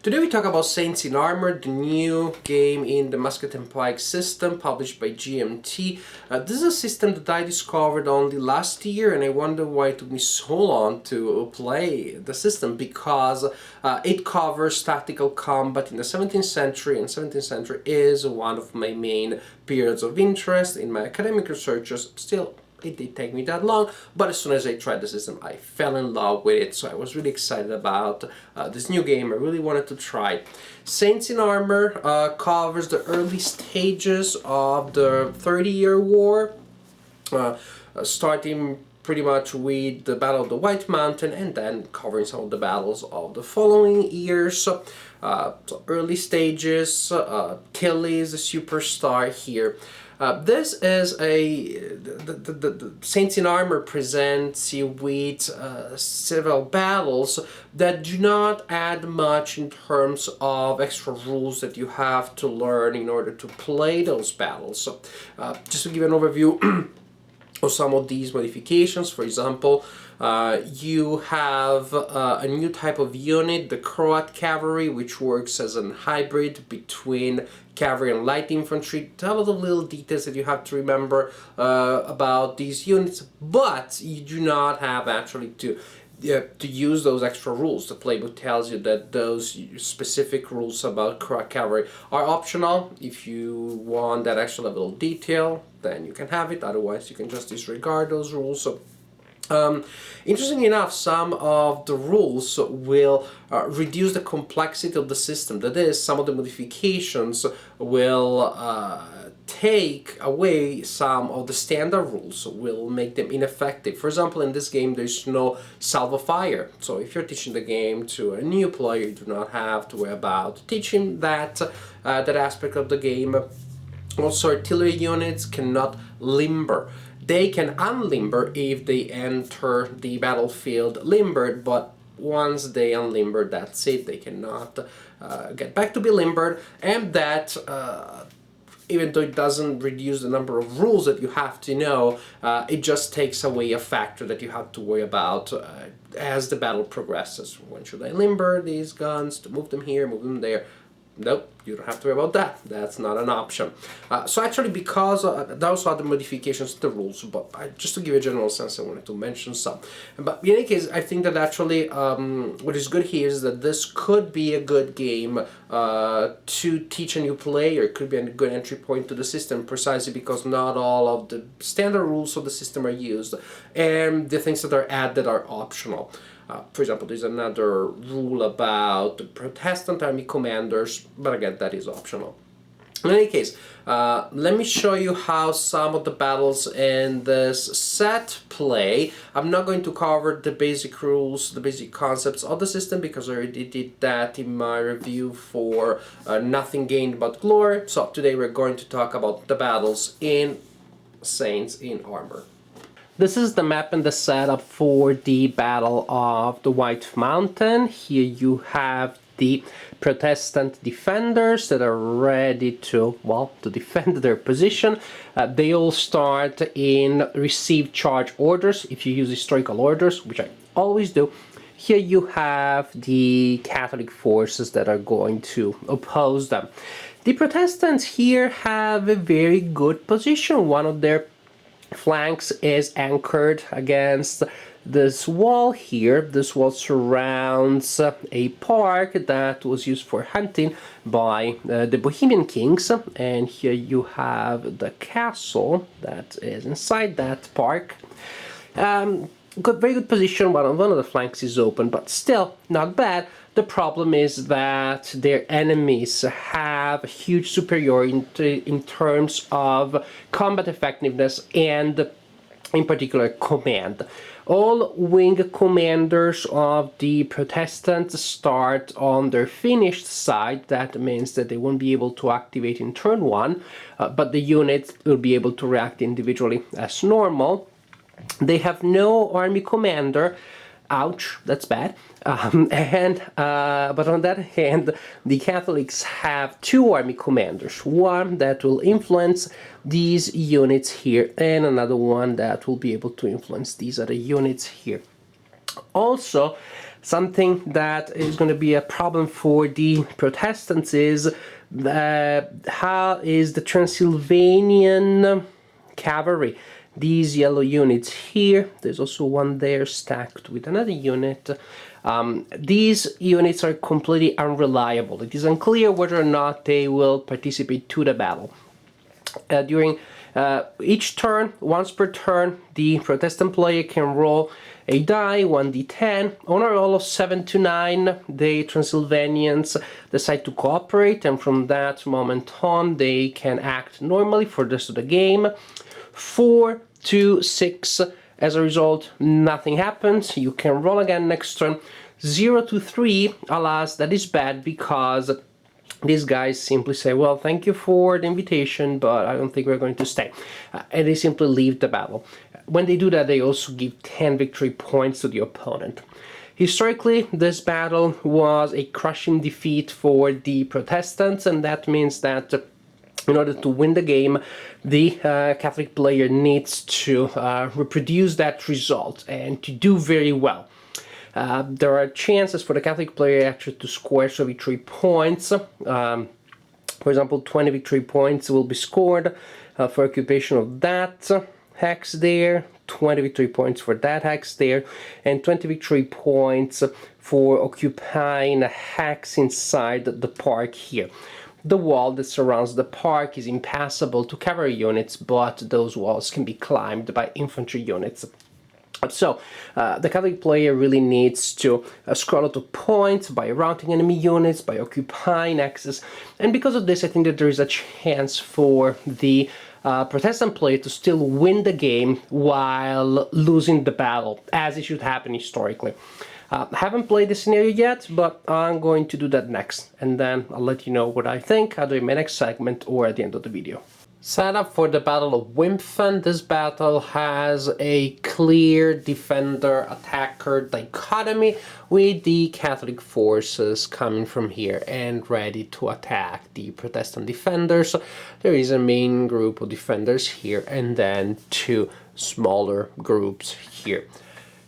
Today we talk about Saints in Armor, the new game in the Musket and Pike system published by GMT. This is a system that I discovered only last year, and I wonder why it took me so long to play the system, because it covers tactical combat in the 17th century, and 17th century is one of my main periods of interest in my academic researches. Still, it did take me that long, but as soon as I tried the system, I fell in love with it, so I was really excited about this new game. I really wanted to try it. Saints in Armor covers the early stages of the 30-Year War, starting pretty much with the Battle of the White Mountain and then covering some of the battles of the following years. So early stages, Tilly is a superstar here. This is the Saints in Armor presents you with several battles that do not add much in terms of extra rules that you have to learn in order to play those battles. So just to give an overview of some of these modifications, for example, you have a new type of unit, the Croat Cavalry, which works as a hybrid between cavalry and light infantry. A lot of little details that you have to remember about these units, but you do not have actually to use those extra rules. The playbook tells you that those specific rules about Croat Cavalry are optional. If you want that extra level of detail, then you can have it, otherwise you can just disregard those rules. So interestingly enough, some of the rules will reduce the complexity of the system. That is, some of the modifications will take away some of the standard rules, will make them ineffective. For example, in this game there's no salvo fire, so if you're teaching the game to a new player, you do not have to worry about teaching that aspect of the game. Also, artillery units cannot limber. They can unlimber if they enter the battlefield limbered, but once they unlimber, that's it. They cannot get back to be limbered, and that even though it doesn't reduce the number of rules that you have to know, it just takes away a factor that you have to worry about as the battle progresses. When should I limber these guns to move them here, move them there? Nope, you don't have to worry about that. That's not an option. So actually, because those are the modifications to the rules, but just to give you a general sense, I wanted to mention some. But in any case, I think that actually what is good here is that this could be a good game to teach a new player. It could be a good entry point to the system, precisely because not all of the standard rules of the system are used, and the things that are added are optional. For example, there's another rule about Protestant army commanders, but again, that is optional. In any case, let me show you how some of the battles in this set play. I'm not going to cover the basic rules, the basic concepts of the system, because I already did that in my review for Nothing Gained But Glory. So today we're going to talk about the battles in Saints in Armor. This is the map and the setup for the Battle of the White Mountain. Here you have the Protestant defenders that are ready to, well, to defend their position. They all start in received charge orders. If you use historical orders, which I always do, here you have the Catholic forces that are going to oppose them. The Protestants here have a very good position. One of their flanks is anchored against this wall here. This wall surrounds a park that was used for hunting by the Bohemian kings, and here you have the castle that is inside that park. Very good position. One of the flanks is open, but still not bad. The problem is that their enemies have a huge superiority in terms of combat effectiveness and, in particular, command. All wing commanders of the Protestants start on their finished side. That means that they won't be able to activate in turn 1, but the units will be able to react individually as normal. They have no army commander. Ouch, that's bad. But on that hand, the Catholics have two army commanders. One that will influence these units here, and another one that will be able to influence these other units here. Also, Something that is going to be a problem for the Protestants is how is the Transylvanian cavalry. These yellow units here, there's also one there stacked with another unit. These units are completely unreliable. It is unclear whether or not they will participate to the battle. During each turn, once per turn, the Protestant player can roll a die, 1d10. On a roll of 7 to 9, the Transylvanians decide to cooperate, and from that moment on, they can act normally for the rest of the game. 4 to 6, as a result, nothing happens. You can roll again next turn. 0 to 3, alas, that is bad because these guys simply say, well, thank you for the invitation, but I don't think we're going to stay. And they simply leave the battle. When they do that, they also give 10 victory points to the opponent. Historically, this battle was a crushing defeat for the Protestants, and that means that in order to win the game, the Catholic player needs to reproduce that result and to do very well. There are chances for the Catholic player actually to score extra victory points. For example, 20 victory points will be scored for occupation of that hex there, 20 victory points for that hex there, and 20 victory points for occupying a hex inside the park here. The wall that surrounds the park is impassable to cavalry units, but those walls can be climbed by infantry units. So, the Catholic player really needs to score a lot of points by routing enemy units, by occupying axes, and because of this I think that there is a chance for the Protestant player to still win the game while losing the battle, as it should happen historically. I haven't played this scenario yet, but I'm going to do that next, and then I'll let you know what I think either in my next segment or at the end of the video. Setup for the Battle of Wimpfen. This battle has a clear defender-attacker dichotomy, with the Catholic forces coming from here and ready to attack the Protestant defenders. There is a main group of defenders here and then two smaller groups here.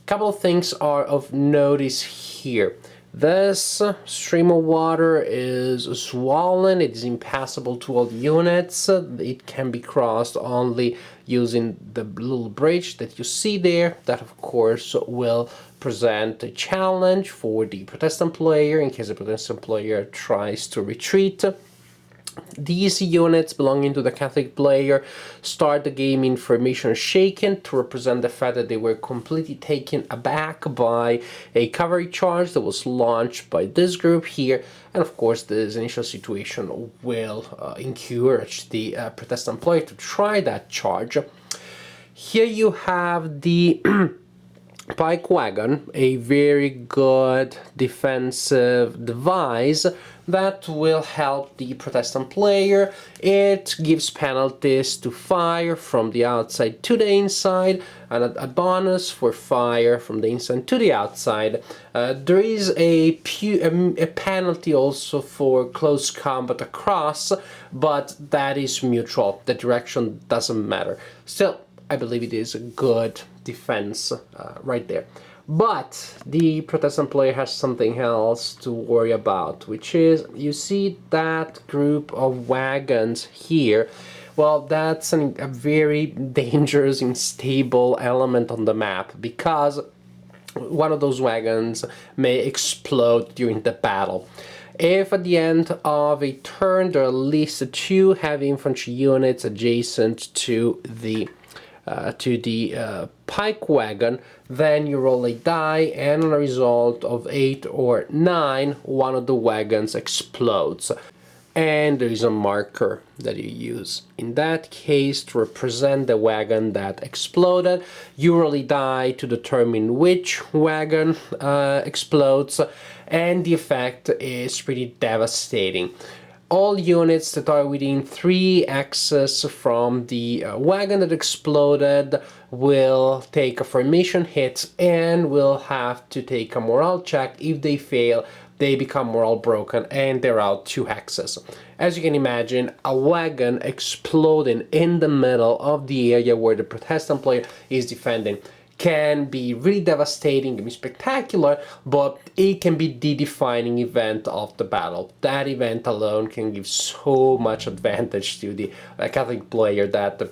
Couple of things are of notice here. This stream of water is swollen, it is impassable to all units, it can be crossed only using the little bridge that you see there. That of course will present a challenge for the Protestant player in case the Protestant player tries to retreat. These units belonging to the Catholic player start the game in formation shaken to represent the fact that they were completely taken aback by a cavalry charge that was launched by this group here, and of course this initial situation will encourage the Protestant player to try that charge. Here you have the pike wagon, a very good defensive device that will help the Protestant player. It gives penalties to fire from the outside to the inside, and a bonus for fire from the inside to the outside. There is a penalty also for close combat across, but that is mutual. The direction doesn't matter. Still, I believe it is a good defense right there. But the Protestant player has something else to worry about, which is, you see that group of wagons here? Well, that's a very dangerous, unstable element on the map, because one of those wagons may explode during the battle. If at the end of a turn there are at least two heavy infantry units adjacent to the pike wagon, then you roll a die, and on a result of 8 or 9, one of the wagons explodes. And there is a marker that you use. In that case, to represent the wagon that exploded, you roll a die to determine which wagon explodes, and the effect is pretty devastating. All units that are within 3 axes from the wagon that exploded will take a formation hit and will have to take a morale check. If they fail, they become morale broken and they're out 2 axes. As you can imagine, a wagon exploding in the middle of the area where the Protestant player is defending can be really devastating, can be spectacular, but it can be the defining event of the battle. That event alone can give so much advantage to the Catholic player that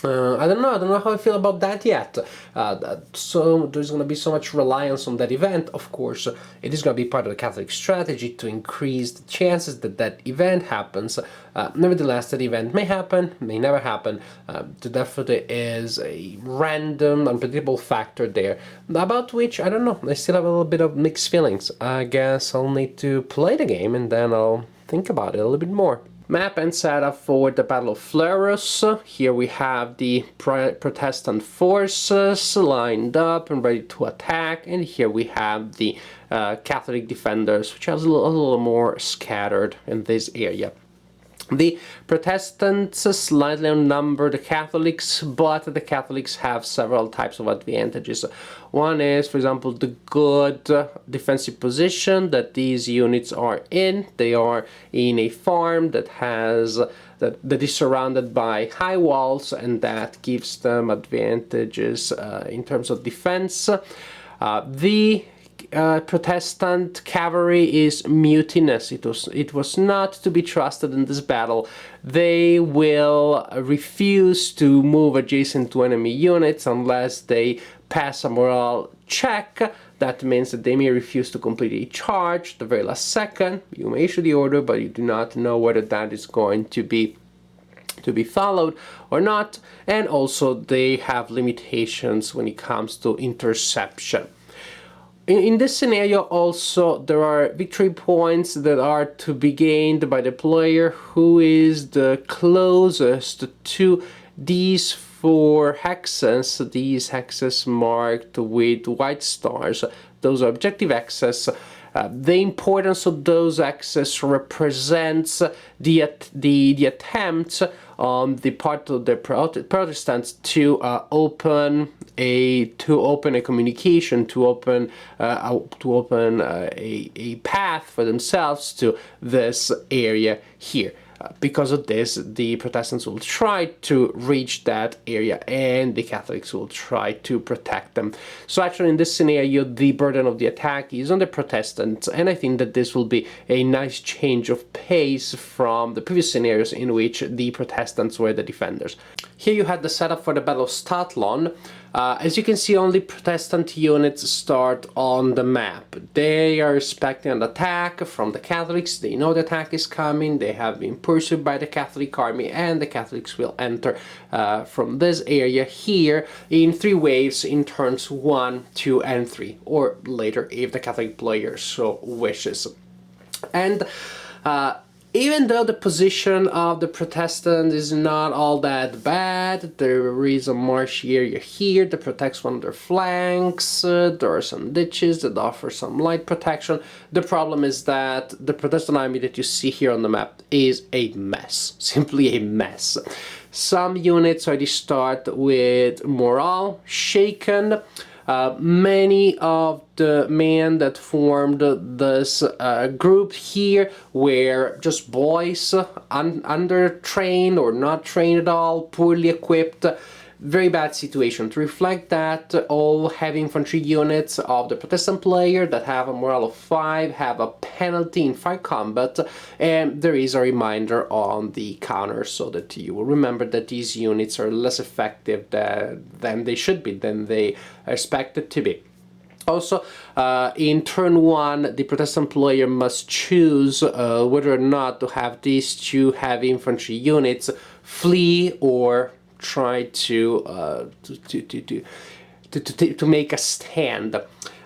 I don't know how I feel about that yet. So there's going to be so much reliance on that event. Of course, it is going to be part of the Catholic strategy to increase the chances that that event happens. Nevertheless, that event may happen, may never happen. There definitely is a random, unpredictable factor there, about which, I don't know, I still have a little bit of mixed feelings. I guess I'll need to play the game and then I'll think about it a little bit more. Map and setup for the Battle of Fleurus. Here we have the Protestant forces lined up and ready to attack, and here we have the Catholic defenders, which are a little more scattered in this area. The Protestants slightly outnumber the Catholics, but the Catholics have several types of advantages. One is, for example, the good defensive position that these units are in. They are in a farm that is surrounded by high walls, and that gives them advantages in terms of defense. The Protestant cavalry is mutinous. It was not to be trusted in this battle. They will refuse to move adjacent to enemy units unless they pass a morale check. That means that they may refuse to complete a charge the very last second. You may issue the order, but you do not know whether that is going to be followed or not. And also they have limitations when it comes to interception. In this scenario also there are victory points that are to be gained by the player who is the closest to these 4 hexes, these hexes marked with white stars. Those are objective hexes. The importance of those axes represents the attempt on the part of the Protestants to open a communication, to open a path for themselves to this area here. Because of this, the Protestants will try to reach that area and the Catholics will try to protect them. So actually in this scenario, the burden of the attack is on the Protestants, and I think that this will be a nice change of pace from the previous scenarios in which the Protestants were the defenders. Here you had the setup for the Battle of Stadtlohn. As you can see, only Protestant units start on the map. They are expecting an attack from the Catholics. They know the attack is coming. They have been pursued by the Catholic army, and the Catholics will enter from this area here in 3 waves in turns 1, 2, and 3, or later if the Catholic player so wishes. And even though the position of the Protestant is not all that bad, there is a marsh area here that protects one of their flanks, there are some ditches that offer some light protection. The problem is that the Protestant army that you see here on the map is a mess, simply a mess. Some units already start with morale shaken. Many of the men that formed this group here were just boys, under-trained or not trained at all, poorly equipped. Very bad situation. To reflect that, all heavy infantry units of the Protestant player that have a morale of 5 have a penalty in fire combat, and there is a reminder on the counter so that you will remember that these units are less effective than they should be, than they are expected to be. Also, in turn 1, the Protestant player must choose whether or not to have these 2 heavy infantry units flee or try to make a stand.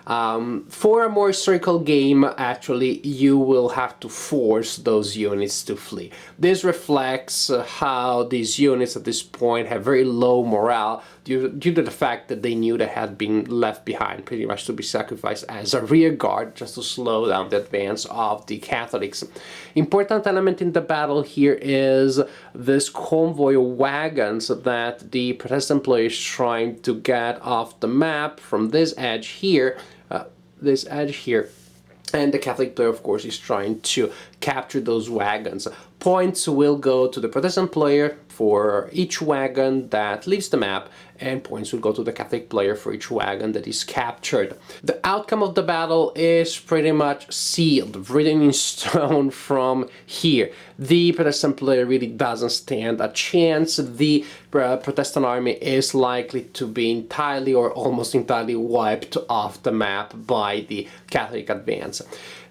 For a more historical game, actually, you will have to force those units to flee. This reflects how these units at this point have very low morale due to the fact that they knew they had been left behind, pretty much to be sacrificed as a rear guard just to slow down the advance of the Catholics. Important element in the battle here is this convoy of wagons that the Protestant player is trying to get off the map from this edge here. And the Catholic player, of course, is trying to capture those wagons. Points will go to the Protestant player for each wagon that leaves the map, and points will go to the Catholic player for each wagon that is captured. The outcome of the battle is pretty much sealed, written in stone from here. The Protestant player really doesn't stand a chance. The Protestant army is likely to be entirely or almost entirely wiped off the map by the Catholic advance.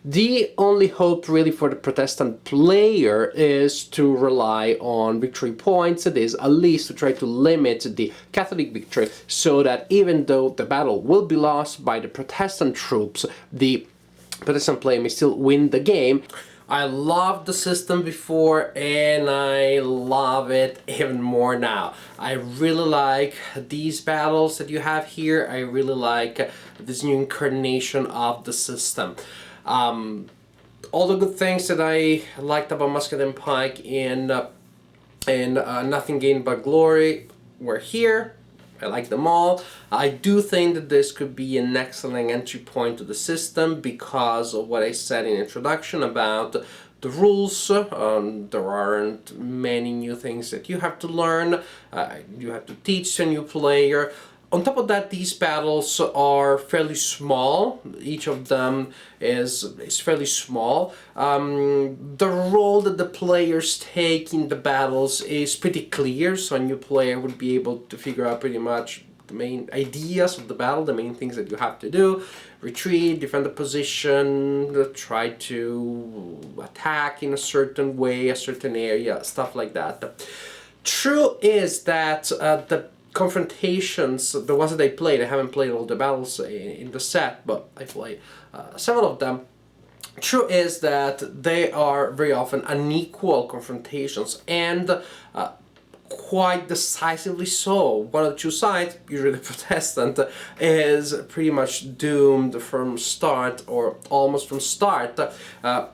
The only hope really for the Protestant player is to rely on victory points, that is, at least to try to limit the Catholic victory, so that even though the battle will be lost by the Protestant troops, the Protestant player may still win the game. I loved the system before and I love it even more now. I really like these battles that you have here. I really like this new incarnation of the system. All the good things that I liked about Musket and Pike in Nothing Gained But Glory were here. I like them all. I do think that this could be an excellent entry point to the system because of what I said in introduction about the rules. There aren't many new things that you have to learn. You have to teach a new player. On top of that, these battles are fairly small. Each of them is fairly small. The role that the players take in the battles is pretty clear, so a new player would be able to figure out pretty much the main ideas of the battle, the main things that you have to do. Retreat, defend the position, try to attack in a certain way, a certain area, stuff like that. True is that the confrontations, the ones that I played, I haven't played all the battles in the set, but I played several of them. True is that they are very often unequal confrontations, and quite decisively so. One of the two sides, usually the Protestant, is pretty much doomed from start, or almost from start,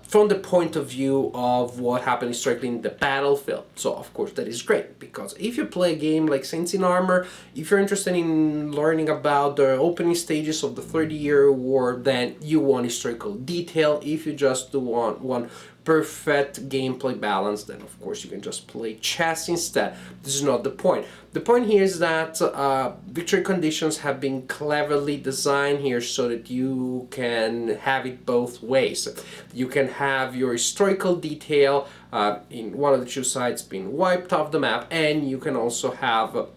from the point of view of what happened historically in the battlefield. So of course that is great, because if you play a game like Saints in Armor, if you're interested in learning about the opening stages of the 30-year war, then you want historical detail. If you just want one perfect gameplay balance, then of course you can just play chess instead. This is not the point. The point here is that victory conditions have been cleverly designed here so that you can have it both ways. You can have your historical detail in one of the two sides being wiped off the map, and you can also have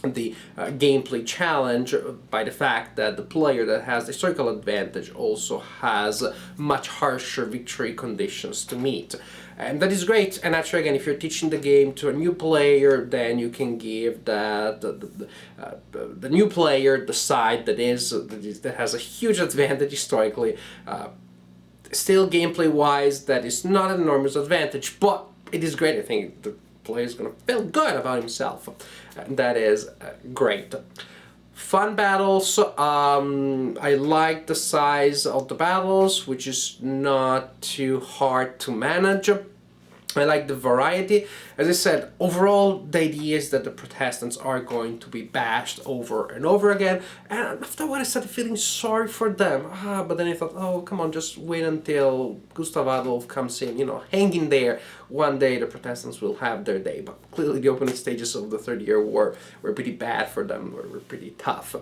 the gameplay challenge by the fact that the player that has the historical advantage also has much harsher victory conditions to meet. And that is great. And actually, again, if you're teaching the game to a new player, then you can give that the new player the side that has a huge advantage historically. Still, gameplay-wise, that is not an enormous advantage, but it is great. I think the player is going to feel good about himself. And that is great. Fun battles. I like the size of the battles, which is not too hard to manage. I like the variety. As I said, overall, the idea is that the Protestants are going to be bashed over and over again. And after a while, I started feeling sorry for them. But then I thought, oh, come on, just wait until Gustav Adolf comes in, hang in there. One day the Protestants will have their day. But clearly the opening stages of the 30-year war were pretty bad for them, were pretty tough.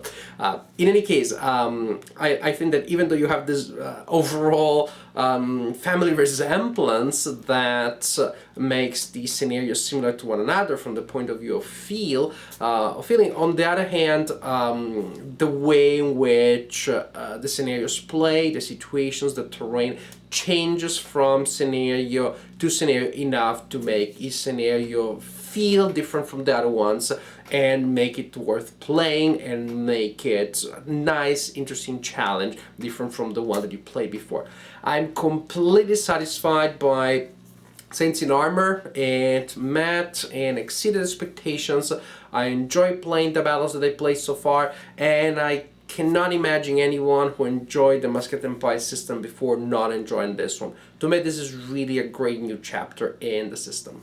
In any case, I think that even though you have this overall family resemblance that makes these scenarios similar to one another from the point of view of feeling, on the other hand, the way in which the scenarios play, the situations, the terrain changes from scenario to scenario enough to make each scenario feel different from the other ones and make it worth playing and make it a nice, interesting challenge different from the one that you played before. I'm completely satisfied by Saints in Armor. It met and exceeded expectations. I enjoy playing the battles that I played so far, and I cannot imagine anyone who enjoyed the Musket and Pike system before not enjoying this one. To me, this is really a great new chapter in the system.